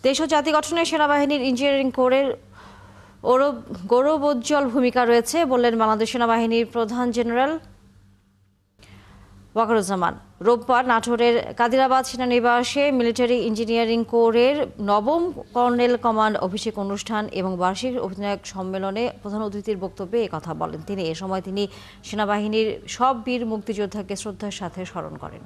দেশ ও জাতি গঠনে সেনাবাহিনীর ইঞ্জিনিয়ারিং কোরের গৌরবোজ্জ্বল ভূমিকা রয়েছে বললেন বাংলাদেশ সেনাবাহিনীর প্রধান জেনারেল ওয়াকারুজ্জামান। রোববার নাটোরের কাদিরাবাদ সেনানিবাসে মিলিটারি ইঞ্জিনিয়ারিং কোরের নবম কর্নেল কমান্ড অভিষেক অনুষ্ঠান এবং বার্ষিক অধিনায়ক সম্মেলনে প্রধান অতিথির বক্তব্যে একথা বলেন তিনি। এ সময় তিনি সেনাবাহিনীর সব বীর মুক্তিযোদ্ধাকে শ্রদ্ধার সাথে স্মরণ করেন।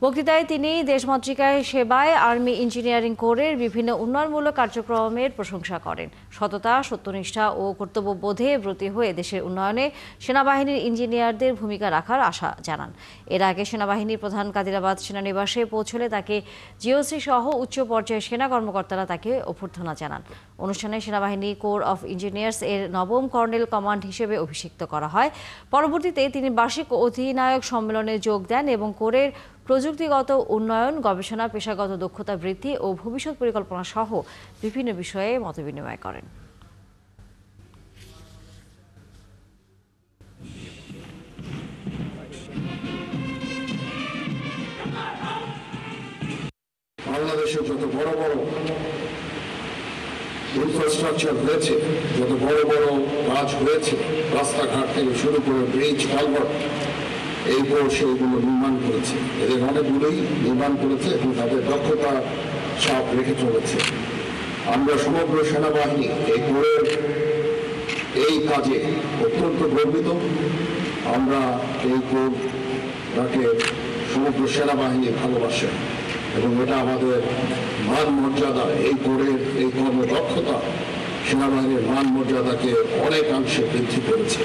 বক্তৃতায় তিনি দেশমাতৃকায় সেবায় আর্মি ইঞ্জিনিয়ারিং কোরের বিভিন্ন উন্নয়নমূলক কার্যক্রমের প্রশংসা করেন। সততা, সত্যনিষ্ঠা ও কর্তব্যবোধে ব্রতী হয়ে দেশের উন্নয়নে সেনাবাহিনীর ইঞ্জিনিয়ারদের ভূমিকা রাখার আশা জানান। এর আগে সেনাবাহিনীর প্রধান কাদিরাবাদ সেনানিবাসে পৌঁছলে তাকে জিওসি সহ উচ্চ পর্যায়ের সেনা কর্মকর্তারা তাকে অভ্যর্থনা জানান। অনুষ্ঠানে সেনাবাহিনী কোর অফ ইঞ্জিনিয়ার্স এর নবম কর্নেল কমান্ড হিসেবে অভিষিক্ত করা হয়। পরবর্তীতে তিনি বার্ষিক অধিনায়ক সম্মেলনে যোগ দেন এবং কোরের প্রযুক্তিগত উন্নয়ন, গবেষণা, পেশাগত দক্ষতা বৃদ্ধি ও ভবিষ্যৎ পরিকল্পনা সহ বিভিন্ন বিষয়ে মতবিনিময় করেন। বাংলাদেশে যত বড় বড় ইনফ্রাস্ট্রাকচার হয়েছে, যত বড় বড় কাজ হয়েছে, রাস্তাঘাট থেকে শুরু করে ব্রিজ, কালভার্ট, এই সেইগুলো নির্মাণ করেছে। এদের অনেকগুলোই নির্মাণ করেছে এবং তাদের দক্ষতা ছাপ রেখে চলেছে। আমরা সমগ্র সেনাবাহিনী এই কোরের এই কাজে অত্যন্ত গর্বিত। আমরা এই কোরটাকে সমগ্র সেনাবাহিনী ভালোবাসে এবং এটা আমাদের মান মর্যাদা, এই কোরের এই কর্মদক্ষতা সেনাবাহিনীর মান মর্যাদাকে অনেকাংশে বৃদ্ধি করেছে।